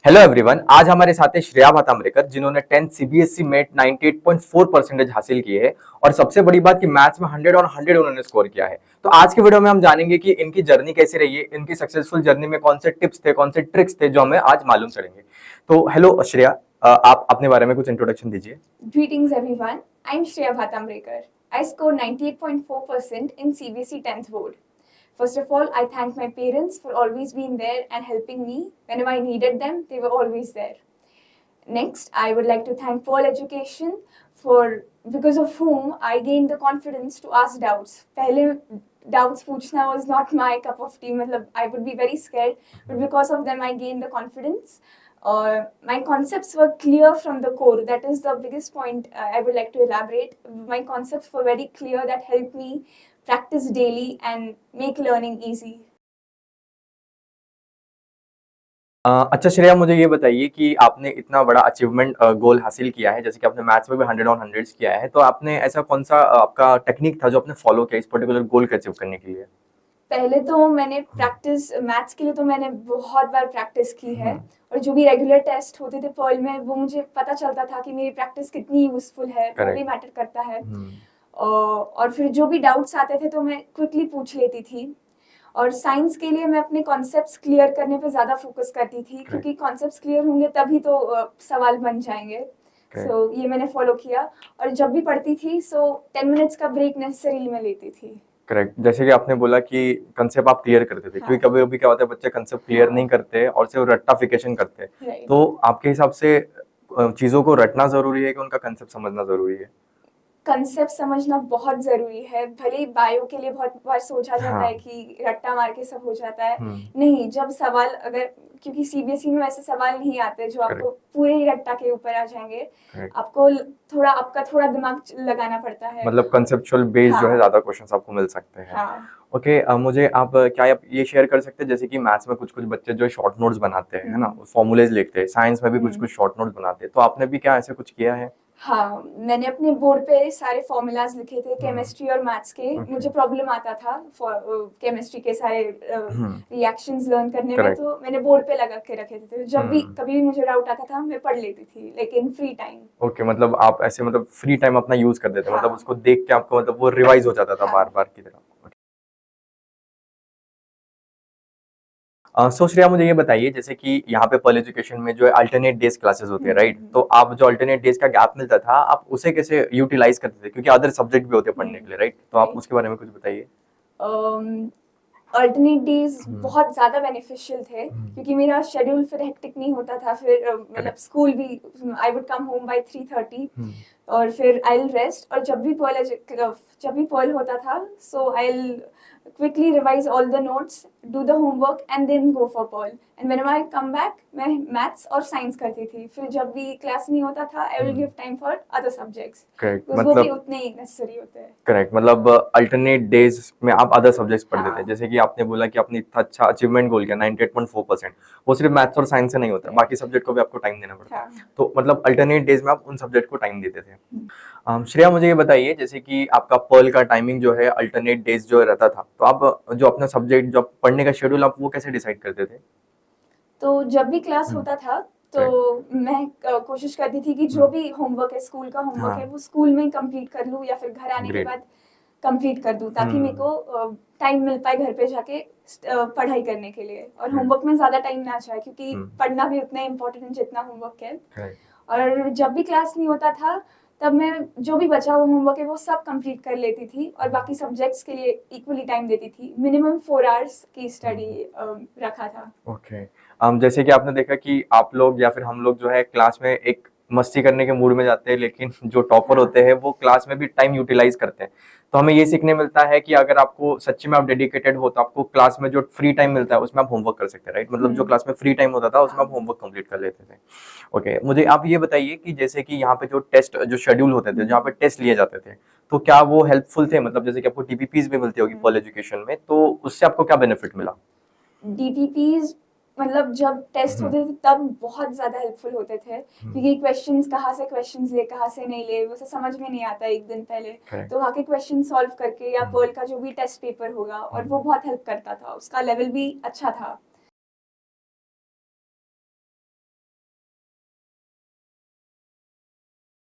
Hello everyone, आज हमारे साथ है श्रेया भाताम्रेकर जिन्होंने 10th सीबीएसई में 98.4% हासिल किए है और सबसे बड़ी बात कि मैथ्स में 100 और 100 उन्होंने स्कोर किया है। तो आज की वीडियो में हम जानेंगे कि इनकी जर्नी कैसी रही है, इनकी सक्सेसफुल जर्नी में कौन से टिप्स थे, कौन से ट्रिक्स थे जो हमें आज मालूम चलेंगे। तो हेलो श्रेया, आप अपने बारे में कुछ इंट्रोडक्शन दीजिए। Greetings everyone, I'm Shreya Bhatambrekar. I scored 98.4% in CBSE 10th board. First of all, I thank my parents for always being there and helping me. Whenever I needed them, they were always there. Next, I would like to thank Pearl Education because of whom I gained the confidence to ask doubts. पहले doubts पूछना was not my cup of tea. मतलब I would be very scared, but because of them I gained the confidence. My concepts were clear from the core. That is the biggest point I would like to elaborate. My concepts were very clear that helped me practice daily and make learning easy. अच्छा श्रेया, मुझे ये बताइए कि आपने इतना बड़ा achievement गोल हासिल किया है, जैसे कि आपने मैथ्स में भी 100 ऑन 100 किया है, तो आपने ऐसा कौन सा आपका टेक्निक था जो आपने फॉलो किया इस पर्टिकुलर गोल को अचीव करने के लिए? पहले तो मैंने प्रैक्टिस मैथ्स के लिए तो मैंने बहुत बार प्रैक्टिस की है और जो भी रेगुलर टेस्ट होते थे पर्ल में वो मुझे पता चलता था कि मेरी प्रैक्टिस कितनी यूजफुल है, वो भी मैटर करता है। और फिर जो भी डाउट्स आते थे तो मैं क्विकली पूछ लेती थी। और साइंस के लिए मैं अपने कॉन्सेप्ट्स क्लियर करने पे ज्यादा फोकस करती थी क्योंकि कॉन्सेप्ट्स क्लियर होंगे तभी तो सवाल बन जाएंगे। सो ये मैंने फॉलो किया और जब भी पढ़ती थी 10 मिनट्स का ब्रेक नेसेसरीली मैं लेती थी। करेक्ट, जैसे कि आपने बोला कि कंसेप्ट आप क्लियर करते थे। हाँ। क्योंकि कभी कभी क्या होता है, बच्चे कंसेप्ट क्लियर नहीं करते और सिर्फ रट्टाफिकेशन करते हैं। तो आपके हिसाब से चीजों को रटना जरूरी है कि उनका कंसेप्ट समझना जरूरी है? कंसेप्ट समझना बहुत जरूरी है। भले ही बायो के लिए बहुत बार सोचा जाता है कि रट्टा मार के सब हो जाता है, नहीं। जब सवाल अगर क्योंकि सीबीएसई में वैसे सवाल नहीं आते जो आपको पूरे ही रट्टा के ऊपर आ जाएंगे, आपको आपका थोड़ा दिमाग लगाना पड़ता है। मतलब कंसेप्चुअल बेस जो है ज्यादा क्वेश्चंस आपको मिल सकते हैं। ओके, मुझे आप क्या आप ये शेयर कर सकते हैं, जैसे कि मैथ्स में कुछ कुछ बच्चे जो शॉर्ट नोट्स बनाते हैं, है ना, फॉर्मूलेज लिखते हैं, साइंस में भी कुछ कुछ शॉर्ट नोट्स बनाते हैं, तो आपने भी क्या ऐसे कुछ किया है? हाँ, मैंने अपने बोर्ड पे सारे फॉर्मूलाज लिखे थे केमिस्ट्री और मैथ्स के। मुझे प्रॉब्लम आता था केमिस्ट्री के सारे रिएक्शंस लर्न करने में, तो मैंने बोर्ड पे लगा के रखे थे। जब भी कभी भी मुझे डाउट आता था मैं पढ़ लेती थी, लेकिन फ्री टाइम। ओके, मतलब आप ऐसे मतलब फ्री टाइम अपना यूज कर देते, मतलब उसको देख के आपको मतलब वो रिवाइज हो जाता था बार बार की तरह। सो श्रेया, मुझे ये बताइए, जैसे कि यहाँ पे पर्ल एजुकेशन में जो है अल्टरनेट डेज क्लासेस होते हैं, राइट? तो आप जो अल्टरनेट डेज का गैप मिलता था, आप उसे कैसे यूटिलाइज करते थे, क्योंकि अदर सब्जेक्ट भी होते हैं पढ़ने के लिए, राइट? तो आप उसके बारे में कुछ बताइए। अल्टरनेट डेज बहुत ज्यादा बेनिफिशियल थे क्योंकि मेरा शेड्यूल फिर हेक्टिक नहीं होता था। फिर मतलब स्कूल भी I would come home by 3:30 और फिर आई विल रेस्ट। और जब भी पर्ल होता था so I will quickly revise all the notes, do the homework and then go for Pearl. And whenever I come back, मैं मैथ्स और साइंस करती थी। फिर जब भी क्लास नहीं होता था I will give time for other subjects. Correct, मतलब वो भी उतने ही नेसेसरी होते हैं। करेक्ट, मतलब अल्टरनेट डेज में आप अदर सब्जेक्ट्स पढ़ते थे। जैसे कि आपने बोला कि आपने इतना अच्छा अचीवमेंट गोल किया 98.4%, वो सिर्फ मैथ्स और साइंस से नहीं होता, बाकी सब्जेक्ट को भी आपको टाइम देना पड़ता है। तो मतलब अल्टरनेट डेज में आप उन सब्जेक्ट को टाइम देते थे। श्रेया, मुझे ये बताइए, जैसे कि आपका पर्ल का टाइमिंग जो है अल्टरनेट डेज जो रहता था, तो आप जो अपना सब्जेक्ट जो पढ़ने का शेड्यूल आप वो कैसे डिसाइड करते थे? तो जब भी क्लास होता था तो मैं कोशिश करती थी कि जो भी होमवर्क है, स्कूल का होमवर्क है, वो स्कूल में कंप्लीट कर लूँ या फिर घर आने के बाद कंप्लीट कर दूँ, ताकि मेरे को टाइम मिल पाए घर पे जाके पढ़ाई करने के लिए। और होमवर्क में ज्यादा टाइम ना जाए क्योंकि पढ़ना भी उतना इम्पोर्टेंट है जितना होमवर्क है। और जब भी क्लास नहीं होता था तब मैं जो भी बचा हुआ होमवर्क है वो सब कंप्लीट कर लेती थी और बाकी सब्जेक्ट्स के लिए इक्वली टाइम देती थी। मिनिमम 4 आवर्स की स्टडी रखा था। ओके, जैसे कि आपने देखा कि आप लोग या फिर हम लोग जो है क्लास में एक मस्ती करने के मूड में जाते हैं, लेकिन जो टॉपर होते हैं वो क्लास में भी टाइम यूटिलाइज करते हैं। तो हमें ये सीखने मिलता है कि अगर आपको सच्ची में आप डेडिकेटेड हो तो आपको क्लास में जो फ्री टाइम मिलता है उसमें आप होमवर्क कर सकते हैं, राइट? मतलब जो क्लास में फ्री टाइम होता था उसमें आप होमवर्क कंप्लीट कर लेते थे। ओके, मुझे आप ये बताइए कि जैसे कि यहाँ पे जो टेस्ट जो शेड्यूल होते थे, जहाँ पे टेस्ट लिए जाते थे, तो क्या वो हेल्पफुल थे? मतलब जैसे कि आपको टीपीपीज भी मिलती होगी पर्ल एजुकेशन में, तो उससे आपको क्या बेनिफिट मिला? डीटीपीज मतलब जब टेस्ट होते थे तब बहुत ज्यादा हेल्पफुल होते थे क्योंकि क्वेश्चंस कहाँ से नहीं ले वो समझ में नहीं आता एक दिन पहले। तो वहाँ के क्वेश्चन सॉल्व करके या पर्ल का जो भी टेस्ट पेपर होगा, और वो बहुत हेल्प करता था, उसका लेवल भी अच्छा था।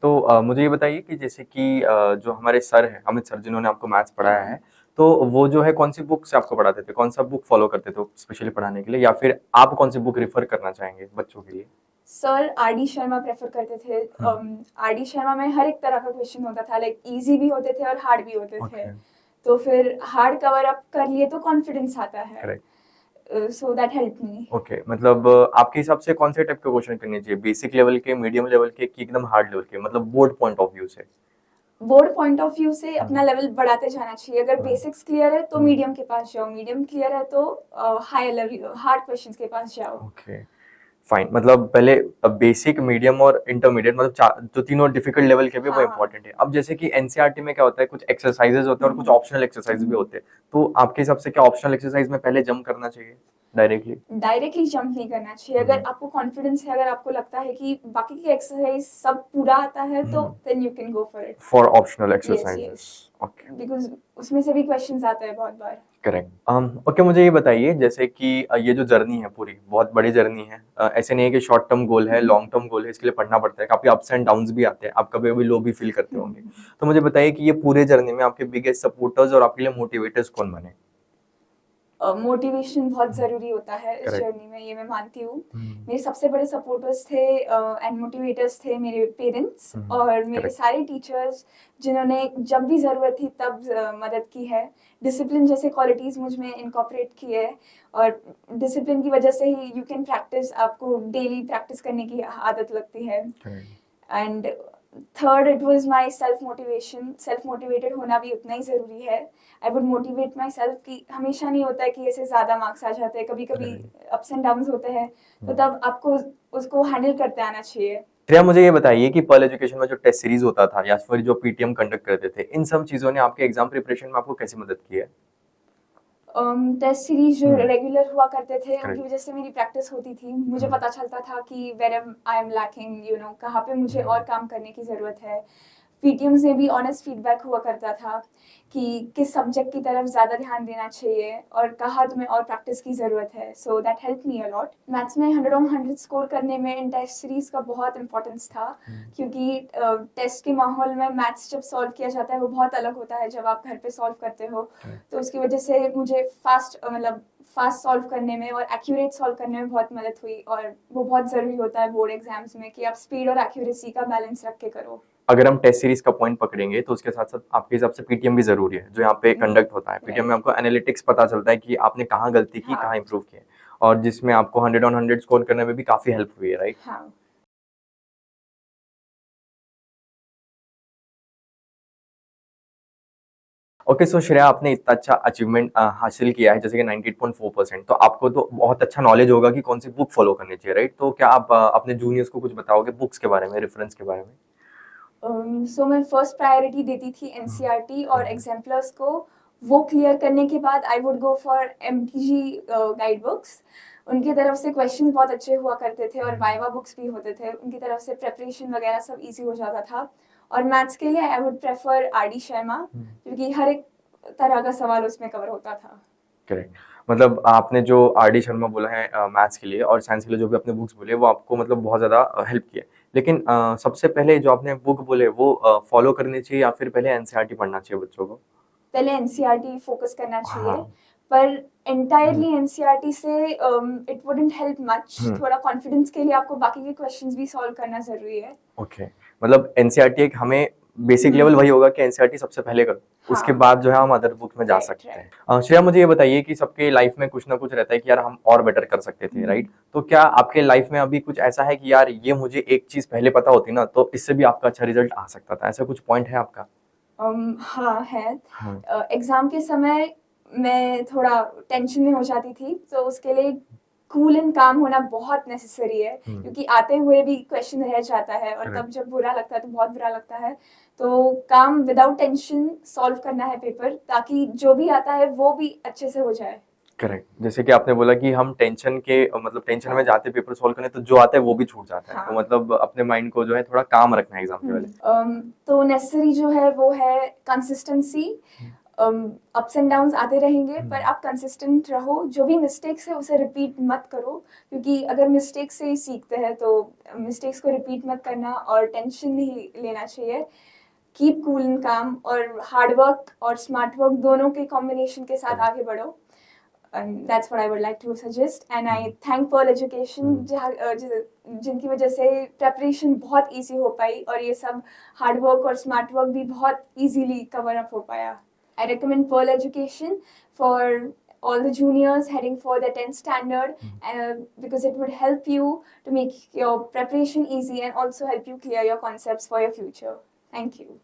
तो मुझे ये बताइए कि जैसे कि जो हमारे सर हैं अमित सर जिन्होंने आपको मैथ्स पढ़ाया है, तो वो जो है कौन सी बुक से आपको पढ़ाते थे, कौन सा बुक फॉलो करते थे स्पेशली पढ़ाने के लिए, या फिर आप कौन सी बुक रिफर करना चाहेंगे बच्चों के लिए? Sir R D Sharma prefer करते थे। आर डी शर्मा में हर एक तरह का क्वेश्चन होता था, लाइक इजी भी होते थे और हार्ड भी होते थे। ओके, तो फिर हार्ड कवर अप कर लिए तो कॉन्फिडेंस आता है, correct. So that help me. Okay, मतलब आपके हिसाब से कौन से टाइप के क्वेश्चन करने चाहिए, बेसिक लेवल के, मीडियम लेवल के, कि एकदम हार्ड लेवल के, मतलब बोर्ड पॉइंट ऑफ व्यू से? बोर्ड पॉइंट ऑफ व्यू से अपना लेवल बढ़ाते जाना चाहिए। अगर बेसिक्स क्लियर है तो हम्म। मीडियम के पास जाओ, मीडियम क्लियर है तो हाई लेवल हार्ड क्वेश्चंस के पास जाओ। Okay, fine. मतलब पहले बेसिक, मीडियम और इंटरमीडिएट, मतलब जो तीनों डिफिकल्ट लेवल के भी वो हाँ। इंपॉर्टेंट है। अब जैसे कि एनसीईआरटी में क्या होता है, कुछ एक्सरसाइजेज होते हैं और कुछ ऑप्शनल एक्सरसाइज भी होते हैं, तो आपके हिसाब से क्या ऑप्शनल एक्सरसाइज में पहले जंप करना चाहिए डायरेक्टली? डायरेक्टली जंप नहीं करना चाहिए। अगर आपको कॉन्फिडेंस है, अगर आपको लगता है कि बाकी की एक्सरसाइज सब पूरा आता है, तो then you can go for it. For optional yes, exercises. Okay, because उसमें से भी क्वेश्चंस आते हैं बहुत बार। करेक्ट। ओके, मुझे ये बताइए जैसे कि ये जो जर्नी है पूरी बहुत बड़ी जर्नी है, ऐसे नहीं है कि शॉर्ट टर्म गोल है, लॉन्ग टर्म गोल है, इसके लिए पढ़ना पड़ता है, काफी अप्स एंड डाउन्स भी आते हैं, आप कभी कभी लो भी फील करते होंगे। तो मुझे बताइए कि ये पूरे जर्नी में आपके बिगेस्ट सपोर्टर्स और आपके लिए मोटिवेटर्स कौन बने? मोटिवेशन बहुत ज़रूरी होता है इस Correct. जर्नी में, ये मैं मानती हूँ। मेरे सबसे बड़े सपोर्टर्स थे एंड मोटिवेटर्स थे मेरे पेरेंट्स और मेरे Correct. सारे टीचर्स, जिन्होंने जब भी ज़रूरत थी तब मदद की है। डिसिप्लिन जैसे क्वालिटीज़ मुझ में इनकॉर्पोरेट की है, और डिसिप्लिन की वजह से ही यू कैन प्रैक्टिस, आपको डेली प्रैक्टिस करने की आदत लगती है। And third, it was my self motivation. Self motivated होना भी उतना ही ज़रूरी है। I would motivate my self कि हमेशा नहीं होता है कि ऐसे ज़्यादा मार्क्स आ जाते हैं, कभी कभी अप्स एंड डाउन्स होते हैं, तो तब आपको उसको हैंडल करते आना चाहिए। श्रेया, मुझे ये बताइए कि पर्ल एजुकेशन में जो टेस्ट सीरीज होता था या फिर जो पीटीएम कंडक्ट करते थे, इन सब चीजों ने आपके एग्जाम प्रिपरेशन में आपको कैसे मदद की है? टेस्ट सीरीज जो रेगुलर हुआ करते थे, Correct. उनकी वजह से मेरी प्रैक्टिस होती थी। मुझे पता चलता था कि where I am lacking, you know, कहाँ पे मुझे और काम करने की ज़रूरत है। पीटीएम से भी ऑनेस्ट फीडबैक हुआ करता था कि किस सब्जेक्ट की तरफ ज़्यादा ध्यान देना चाहिए और कहाँ तुम्हें और प्रैक्टिस की ज़रूरत है। So that help me a lot. Maths में 100 on 100 स्कोर करने में इन टेस्ट सीरीज़ का बहुत इंपॉर्टेंस था, क्योंकि टेस्ट के माहौल में मैथ्स जब सॉल्व किया जाता है वो बहुत अलग होता है जब आप घर पे सॉल्व करते हो। तो उसकी वजह से मुझे फास्ट सॉल्व करने में और एक्यूरेट सॉल्व करने में बहुत मदद हुई, और वो बहुत ज़रूरी होता है बोर्ड एग्जाम्स में कि आप स्पीड और एक्यूरेसी का बैलेंस रख के करो। अगर हम टेस्ट सीरीज का पॉइंट पकड़ेंगे तो उसके साथ साथ आपके हिसाब से पीटीएम भी जरूरी है, जो यहाँ पे कंडक्ट होता है। पीटीएम में आपको एनालिटिक्स पता चलता है कि आपने कहाँ गलती की, कहाँ इंप्रूव किया, और जिसमें आपको 100 on 100 स्कोर करने में भी काफी हेल्प हुई है, राइट? हाँ। ओके, सो श्रेया, आपने इतना अच्छा अचीवमेंट हासिल किया है जैसे कि 98.4%, तो आपको तो बहुत अच्छा नॉलेज होगा कि कौन सी बुक फॉलो करनी चाहिए, राइट? तो क्या आप अपने जूनियर्स को कुछ बताओगे बुक्स के बारे में, रेफरेंस के बारे में? सो मैं फर्स्ट प्रायोरिटी देती थी एनसीईआरटी और एग्जाम्पलर्स को। वो क्लियर करने के बाद I would go for MTG guide books. उनकी तरफ से क्वेश्चंस बहुत अच्छे हुआ करते थे और वाइवा बुक्स भी होते थे, उनकी तरफ से प्रेपरेशन वगैरह सब इजी हो जाता था। और मैथ्स के लिए I would prefer R D Sharma, क्योंकि हर एक तरह का सवाल उसमें कवर होता था। करेक्ट। मतलब आपने जो आर डी शर्मा बोला है मैथ्स के लिए और साइंस के लिए, जो भी आपने बुक्स बोले, वो आपको मतलब बहुत ज़्यादा हेल्प किया। लेकिन सबसे पहले जो आपने बुक बोले वो फॉलो करनी चाहिए या फिर पहले एनसीईआरटी पढ़ना चाहिए बच्चों को? पहले एनसीईआरटी फोकस करना चाहिए, पर एंटायरली एनसीईआरटी से इट वुडंट हेल्प मच। थोड़ा कॉन्फिडेंस के लिए आपको बाकी के क्वेश्चंस भी सॉल्व करना जरूरी है। ओके, मतलब एनसीईआरटी एक हमें बेसिक लेवल वही होगा कि एनसीईआरटी सबसे पहले करो, उसके बाद जो है हम अदर बुक में जा सकते हैं। श्रेया, मुझे ये बताइए कि सबके लाइफ में कुछ ना कुछ रहता है कि यार हम और बेटर कर सकते थे, राइट? तो क्या आपके लाइफ में अभी कुछ ऐसा है कि यार ये मुझे एक चीज पहले पता होती ना तो इससे भी आपका अच्छा रिजल्ट आ सकता था, ऐसा कुछ पॉइंट है आपका? हाँ है। एग्जाम के समय मैं थोड़ा टेंशन में हो जाती थी, तो उसके लिए कूल एंड काम होना बहुत नेसेसरी है, क्योंकि आते हुए भी क्वेश्चन रह जाता है और तब जब बुरा लगता है तो बहुत बुरा लगता है। तो काम विदाउट टेंशन सॉल्व करना है पेपर, ताकि जो भी आता है वो भी अच्छे से हो जाए। करेक्ट। जैसे कि आपने बोला कि हम टेंशन में जाते पेपर सॉल्व करने तो जो आता है वो भी छूट जाता है। तो मतलब अपने माइंड को जो है थोड़ा काम रखना है एग्जाम के पहले। तो नेसेसरी जो है वो है कंसिस्टेंसी। अप्स एंड डाउन्स आते रहेंगे, पर आप कंसिस्टेंट रहो। जो भी मिस्टेक्स है उसे रिपीट मत करो, क्योंकि अगर मिस्टेक्स से ही सीखते हैं तो मिस्टेक्स को रिपीट मत करना और टेंशन नहीं लेना चाहिए। कीप कूल एंड काम, और हार्ड वर्क और स्मार्ट वर्क दोनों के कॉम्बिनेशन के साथ आगे बढ़ो। That's what I would like to suggest, and I thank Pearl Education जिनकी वजह से प्रेपरेशन बहुत इजी हो पाई और ये सब हार्ड वर्क और स्मार्ट वर्क भी बहुत इजीली कवर अप हो पाया। I recommend Pearl Education for all the juniors heading for the 10th standard, because it would help you to make your preparation easy and also help you clear your concepts for your future. Thank you.